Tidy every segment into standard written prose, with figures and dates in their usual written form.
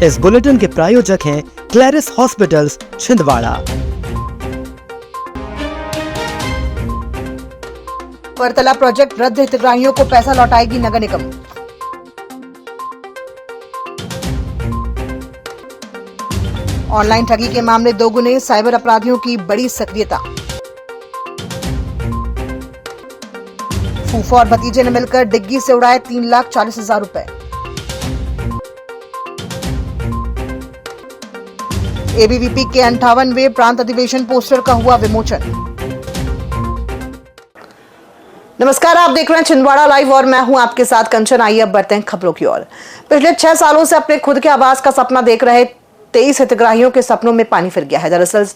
इस बुलेटिन के प्रायोजक हैं क्लैरिस हॉस्पिटल्स छिंदवाड़ा। वर्तला प्रोजेक्ट रद्द, हितग्राहियों को पैसा लौटाएगी नगर निगम। ऑनलाइन ठगी के मामले दोगुने, साइबर अपराधियों की बड़ी सक्रियता। फूफा और भतीजे ने मिलकर डिग्गी से उड़ाए 3,40,000 रुपए। एबीवीपी के 58वें प्रांत अधिवेशन पोस्टर का हुआ विमोचन। नमस्कार, आप देख रहे हैं छिंदवाड़ा लाइव और मैं हूं आपके साथ कंचन। आइए अब बढ़ते हैं खबरों की ओर। पिछले 6 सालों से अपने खुद के आवास का सपना देख रहे 23 हितग्राहियों के सपनों में पानी फिर गया है। दरअसल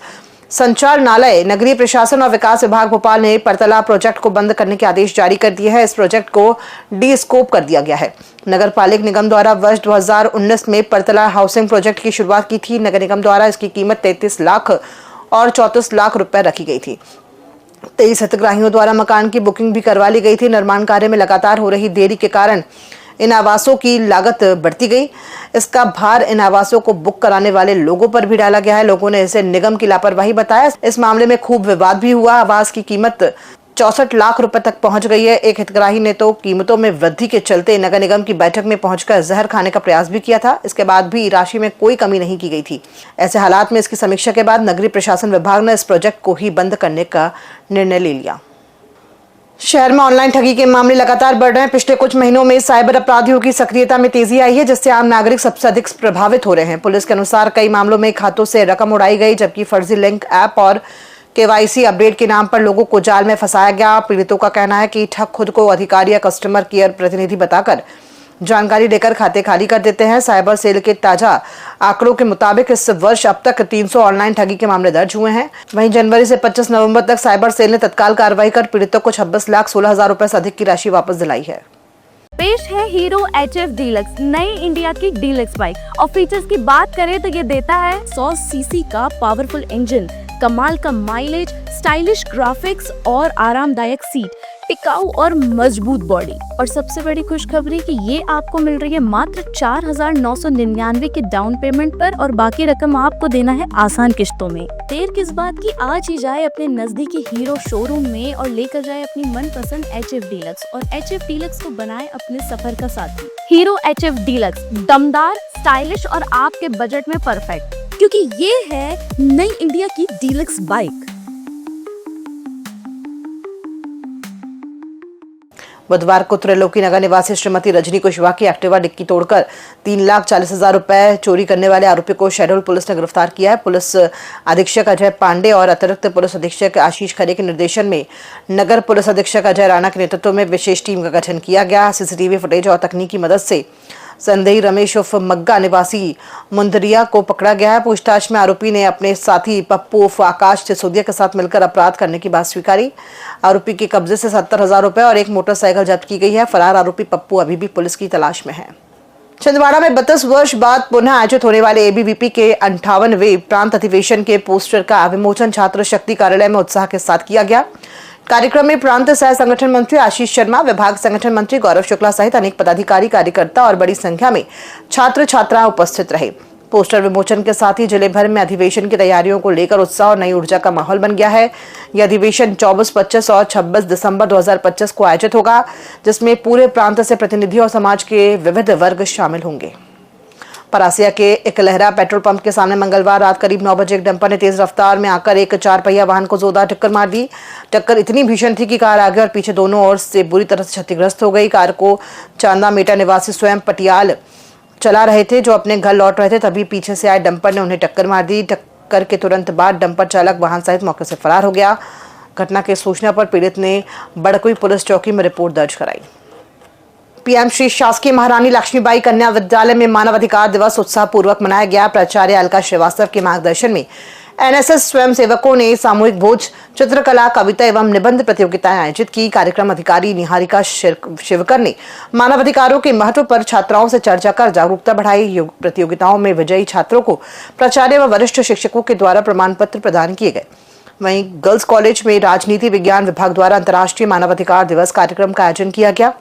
संचालनालय, नगरीय प्रशासन और विकास विभाग भोपाल ने परतला प्रोजेक्ट को बंद करने के आदेश जारी कर दिए हैं। इस प्रोजेक्ट को डी स्कोप कर दिया गया है। नगर पालिक निगम द्वारा वर्ष 2019 में परतला हाउसिंग प्रोजेक्ट की शुरुआत की थी। नगर निगम द्वारा इसकी कीमत 33 लाख और 34 लाख रुपए रखी गई थी। 23 हितग्राहियों द्वारा मकान की बुकिंग भी करवा ली गई थी। निर्माण कार्य में लगातार हो रही देरी के कारण इन आवासों की लागत बढ़ती गई। इसका भार इन आवासों को बुक कराने वाले लोगों पर भी डाला गया है। लोगों ने इसे निगम की लापरवाही बताया। इस मामले में खूब विवाद भी हुआ। आवास की कीमत 64 लाख रुपए तक पहुंच गई है। एक हितग्राही ने तो कीमतों में वृद्धि के चलते नगर निगम की बैठक में पहुंचकर जहर खाने का प्रयास भी किया था। इसके बाद भी राशि में कोई कमी नहीं की गई थी। ऐसे हालात में इसकी समीक्षा के बाद नगरीय प्रशासन विभाग ने इस प्रोजेक्ट को ही बंद करने का निर्णय ले लिया। शहर में ऑनलाइन ठगी के मामले लगातार बढ़ रहे हैं। पिछले कुछ महीनों में साइबर अपराधियों की सक्रियता में तेजी आई है, जिससे आम नागरिक सबसे अधिक प्रभावित हो रहे हैं। पुलिस के अनुसार कई मामलों में खातों से रकम उड़ाई गई, जबकि फर्जी लिंक, ऐप और केवाईसी अपडेट के नाम पर लोगों को जाल में फंसाया गया। पीड़ितों का कहना है कि ठग खुद को अधिकारी या कस्टमर केयर प्रतिनिधि बताकर जानकारी देकर खाते खाली कर देते हैं। साइबर सेल के ताजा आंकड़ों के मुताबिक इस वर्ष अब तक 300 ऑनलाइन ठगी के मामले दर्ज हुए हैं। वहीं जनवरी से 25 नवंबर तक साइबर सेल ने तत्काल कार्रवाई कर पीड़ितों को 26,16,000 रुपए से अधिक की राशि वापस दिलाई है। पेश है हीरो HF डीलक्स, नई इंडिया की डीलक्स बाइक। और फीचर्स की बात करें तो ये देता है 100 सीसी का पावरफुल इंजन, कमाल का माइलेज, स्टाइलिश ग्राफिक्स और आरामदायक सीट, टिकाऊ और मजबूत बॉडी। और सबसे बड़ी खुशखबरी कि ये आपको मिल रही है मात्र 4,999 के डाउन पेमेंट पर, और बाकी रकम आपको देना है आसान किश्तों में। देर किस बात की, आज ही जाए अपने नजदीकी हीरो शोरूम में और लेकर जाए अपनी मनपसंद HF डीलक्स और HF डीलक्स को बनाए अपने सफर का साथी। हीरो HF डीलक्स, दमदार, स्टाइलिश और आपके बजट में परफेक्ट, क्योंकि ये है नई इंडिया की डीलक्स बाइक। बुधवार को त्रिलोकी नगर निवासी श्रीमती रजनी कुशवाहा की एक्टिवा डिक्की तोड़कर 3,40,000 रुपए चोरी करने वाले आरोपी को शहडोल पुलिस ने गिरफ्तार किया है। पुलिस अधीक्षक अजय पांडे और अतिरिक्त पुलिस अधीक्षक आशीष खरे के निर्देशन में नगर पुलिस अधीक्षक अजय राणा के नेतृत्व में विशेष टीम का गठन किया गया। सीसीटीवी फुटेज और तकनीकी मदद से संदेही रमेश उर्फ मग्गा निवासी मुंदरिया को पकड़ा गया है। पूछताछ में आरोपी ने अपने साथी पप्पू उर्फ आकाश सिसोदिया के साथ मिलकर अपराध करने की बात स्वीकारी। आरोपी के कब्जे से 70,000 रुपए और एक मोटरसाइकिल जब्त की गई है। फरार आरोपी पप्पू अभी भी पुलिस की तलाश में है। छिंदवाड़ा में 32 वर्ष बाद पुनः आयोजित होने वाले एबीवीपी के 58वें प्रांत अधिवेशन के पोस्टर का विमोचन छात्र शक्ति कार्यालय में उत्साह के साथ किया गया। कार्यक्रम में प्रांत सह संगठन मंत्री आशीष शर्मा, विभाग संगठन मंत्री गौरव शुक्ला सहित अनेक पदाधिकारी, कार्यकर्ता और बड़ी संख्या में छात्र छात्राएं उपस्थित रहे। पोस्टर विमोचन के साथ ही जिले भर में अधिवेशन की तैयारियों को लेकर उत्साह और नई ऊर्जा का माहौल बन गया है। यह अधिवेशन 24, 25 और 26 दिसंबर 2025 को आयोजित होगा, जिसमें पूरे प्रांत से प्रतिनिधि और समाज के विविध वर्ग शामिल होंगे। परासिया के इकलहरा पेट्रोल पंप के सामने मंगलवार रात करीब 9 बजे एक डंपर ने तेज रफ्तार में आकर एक 4 पहिया वाहन को जोरदार टक्कर मार दी। टक्कर इतनी भीषण थी कि कार आगे और पीछे दोनों ओर से बुरी तरह से क्षतिग्रस्त हो गई। कार को चांदा मेटा निवासी स्वयं पटियाल चला रहे थे, जो अपने घर लौट रहे थे, तभी पीछे से आए डंपर ने उन्हें टक्कर मार दी। टक्कर के तुरंत बाद डंपर चालक वाहन सहित मौके से फरार हो गया। घटना की सूचना पर पीड़ित ने बड़कुई पुलिस चौकी में रिपोर्ट दर्ज कराई। पीएम श्री शासकीय महारानी लक्ष्मीबाई कन्या विद्यालय में मानवाधिकार दिवस उत्साहपूर्वक मनाया गया। प्राचार्य अलका श्रीवास्तव के मार्गदर्शन में एनएसएस स्वयंसेवकों ने सामूहिक भोज, चित्रकला, कविता एवं निबंध प्रतियोगिताएं आयोजित की। कार्यक्रम अधिकारी निहारिका शिवकर ने मानवाधिकारों के महत्व पर छात्राओं से चर्चा कर जागरूकता बढ़ाई। प्रतियोगिताओं में विजयी छात्रों को प्राचार्य व वरिष्ठ शिक्षकों के द्वारा प्रमाण पत्र प्रदान किए गए। वहीं गर्ल्स कॉलेज में राजनीति विज्ञान विभाग द्वारा अंतर्राष्ट्रीय मानवाधिकार दिवस कार्यक्रम का आयोजन किया गया।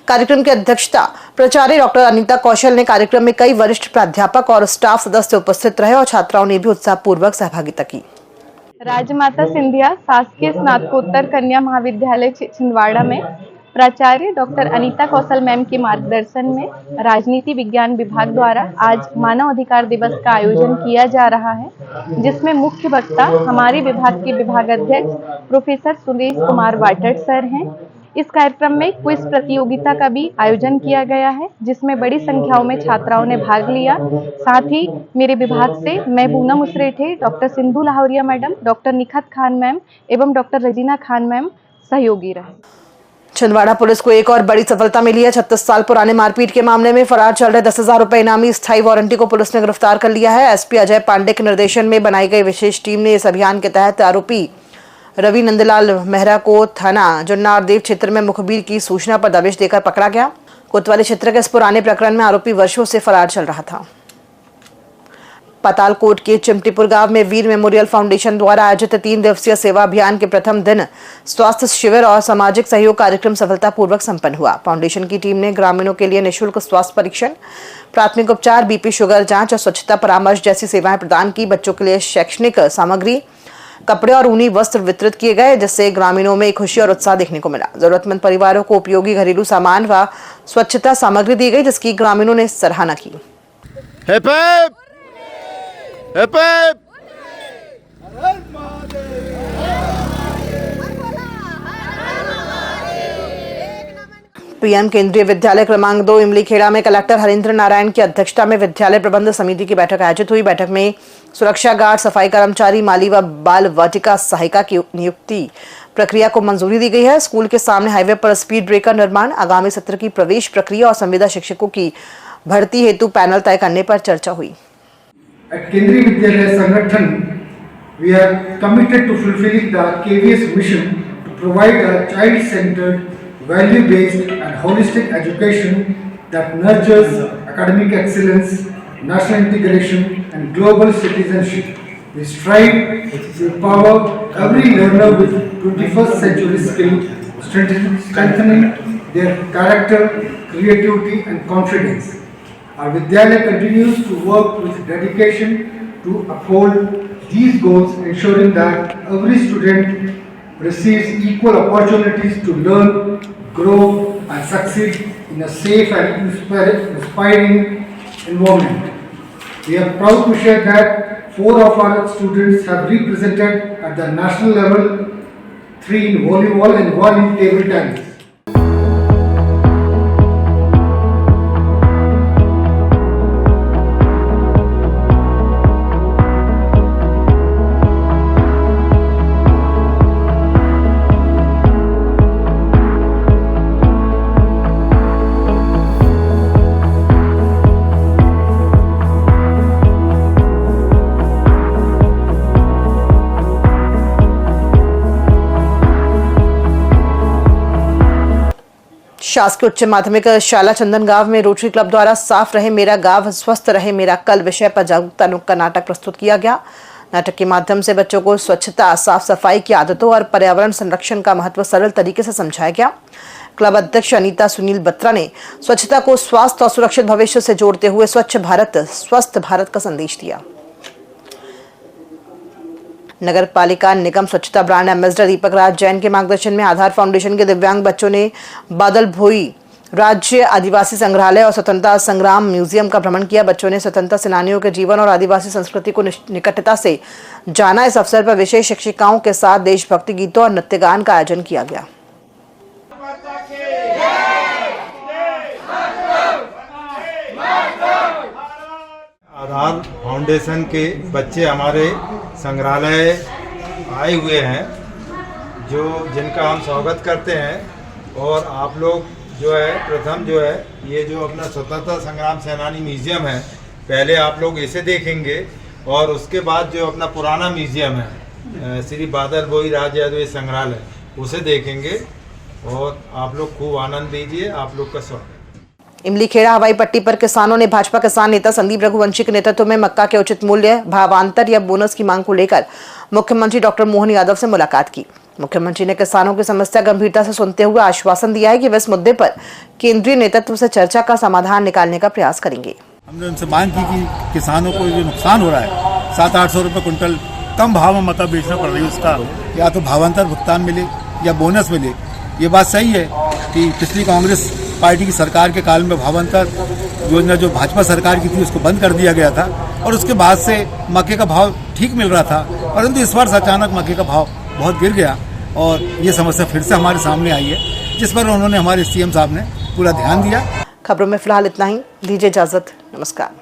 कार्यक्रम की अध्यक्षता प्राचार्य डॉक्टर अनीता कौशल ने। कार्यक्रम में कई वरिष्ठ प्राध्यापक और स्टाफ सदस्य उपस्थित रहे और छात्राओं ने भी उत्साहपूर्वक सहभागिता की। राजमाता सिंधिया शासकीय स्नातकोत्तर कन्या महाविद्यालय छिंदवाड़ा में प्राचार्य डॉक्टर अनीता कौशल मैम के मार्गदर्शन में राजनीति विज्ञान विभाग द्वारा आज मानव अधिकार दिवस का आयोजन किया जा रहा है, जिसमें मुख्य वक्ता हमारे विभाग के विभागाध्यक्ष प्रोफेसर सुरेश कुमार वाटड़ सर हैं। इस कार्यक्रम में क्विज प्रतियोगिता का भी आयोजन किया गया है, जिसमें बड़ी संख्याओं में छात्राओं ने भाग लिया। साथ ही मेरे विभाग से मैं Poonam Usrethe, doctor Sindhu Lahoria madam, doctor Nikhat Khan ma'am एवं डॉक्टर रजीना खान मैम सहयोगी रहे। छिंदवाड़ा पुलिस को एक और बड़ी सफलता मिली है। 36 साल पुराने मारपीट के मामले में फरार चल रहे 10,000 रुपए इनामी स्थायी वारंटी को पुलिस ने गिरफ्तार कर लिया है। एसपी अजय पांडे के निर्देशन में बनाई गई विशेष टीम ने इस अभियान के तहत आरोपी रवि नंदलाल मेहरा को थाना जुन्नारदेव क्षेत्र में मुखबिर की सूचना पर दबिश देकर पकड़ा गया। कोतवाली क्षेत्र के इस पुराने प्रकरण में आरोपी वर्षों से फरार चल रहा था। पातालकोट के चिमटीपुर गांव में वीर मेमोरियल फाउंडेशन द्वारा आयोजित 3 दिवसीय सेवा अभियान के प्रथम दिन स्वास्थ्य शिविर और सामाजिक सहयोग कार्यक्रम सफलतापूर्वक संपन्न हुआ। फाउंडेशन की टीम ने ग्रामीणों के लिए निःशुल्क स्वास्थ्य परीक्षण, प्राथमिक उपचार, बीपी शुगर जांच और स्वच्छता परामर्श जैसी सेवाएं प्रदान की। बच्चों के लिए शैक्षणिक सामग्री, कपड़े और ऊनी वस्त्र वितरित किए गए, जिससे ग्रामीणों में खुशी और उत्साह देखने को मिला। जरूरतमंद परिवारों को उपयोगी घरेलू सामान व स्वच्छता सामग्री दी गई, जिसकी ग्रामीणों ने सराहना की। पीएम केंद्रीय विद्यालय क्रमांक 2 इमली खेड़ा में कलेक्टर हरिंद्र नारायण की अध्यक्षता में विद्यालय प्रबंध समिति की बैठक आयोजित हुई। बैठक में सुरक्षा गार्ड, सफाई कर्मचारी, माली व बाल वाटिका सहायिका की नियुक्ति प्रक्रिया को मंजूरी दी गई है। स्कूल के सामने हाईवे पर स्पीड ब्रेकर निर्माण, आगामी सत्र की प्रवेश प्रक्रिया और संविदा शिक्षकों की भर्ती हेतु पैनल तय करने पर चर्चा हुई। At Kendriya Vidyalaya Sangathan, we are committed to fulfilling the KVS mission to provide a child-centered, value-based and holistic education that nurtures academic excellence, national integration and global citizenship. We strive to empower every learner with 21st century skill, strengthening their character, creativity and confidence. Our Vidyalaya continues to work with dedication to uphold these goals, ensuring that every student receives equal opportunities to learn, grow and succeed in a safe and inspiring environment. We are proud to share that 4 of our students have represented at the national level, 3 in volleyball and 1 in table tennis. शासकीय उच्च माध्यमिक शाला चंदनगांव में rotary club द्वारा साफ रहे मेरा गांव, स्वस्थ रहे मेरा कल विषय पर जागरूकता नुक्कड़ नाटक प्रस्तुत किया गया। नाटक के माध्यम से बच्चों को स्वच्छता, साफ सफाई की आदतों और पर्यावरण संरक्षण का महत्व सरल तरीके से समझाया गया। क्लब अध्यक्ष अनीता सुनील बत्रा ने स्वच्छता को स्वास्थ्य और सुरक्षित भविष्य से जोड़ते हुए स्वच्छ भारत, स्वस्थ भारत का संदेश दिया। नगर पालिका निगम स्वच्छता ब्रांड एम्बेसडर दीपक राज जैन के मार्गदर्शन में आधार फाउंडेशन के दिव्यांग बच्चों ने बादल भोई राज्य आदिवासी संग्रहालय और स्वतंत्रता संग्राम म्यूजियम का भ्रमण किया। बच्चों ने स्वतंत्रता सेनानियों के जीवन और आदिवासी संस्कृति को निकटता से जाना। इस अवसर पर विशेष शिक्षिकाओं के साथ देशभक्ति गीतों और नृत्य गान का आयोजन किया गया। आधार फाउंडेशन के बच्चे हमारे संग्रहालय आए हुए हैं, जिनका हम स्वागत करते हैं। और आप लोग जो है प्रथम जो है ये जो अपना स्वतंत्रता संग्राम सेनानी म्यूजियम है, पहले आप लोग इसे देखेंगे और उसके बाद जो अपना पुराना म्यूजियम है श्री बादल भोई राज्य आदिवासी संग्रहालय, उसे देखेंगे और आप लोग खूब आनंद लीजिए। आप लोग का स्वागत। इमलीखेड़ा हवाई पट्टी पर किसानों ने भाजपा किसान नेता संदीप रघुवंशी के नेतृत्व में मक्का के उचित मूल्य, भावांतर या बोनस की मांग को लेकर मुख्यमंत्री डॉक्टर मोहन यादव से मुलाकात की। मुख्यमंत्री ने किसानों की समस्या गंभीरता से सुनते हुए आश्वासन दिया है कि वे इस मुद्दे पर केंद्रीय नेतृत्व से चर्चा का समाधान निकालने का प्रयास करेंगे। हमने उनसे मांग की कि किसानों को जो नुकसान हो रहा है 700-800 रुपये कुंटल कम भाव में मक्का बेचना पड़ रही है, उसका या तो भावांतर भुगतान मिले या बोनस मिले। ये बात सही है कि पिछली कांग्रेस पार्टी की सरकार के काल में भावांतर योजना जो भाजपा सरकार की थी उसको बंद कर दिया गया था और उसके बाद से मक्के का भाव ठीक मिल रहा था, परंतु इस वर्ष अचानक मक्के का भाव बहुत गिर गया और ये समस्या फिर से हमारे सामने आई है, जिस पर उन्होंने हमारे सीएम साहब ने पूरा ध्यान दिया। खबरों में फिलहाल इतना ही, दीजिए इजाजत, नमस्कार।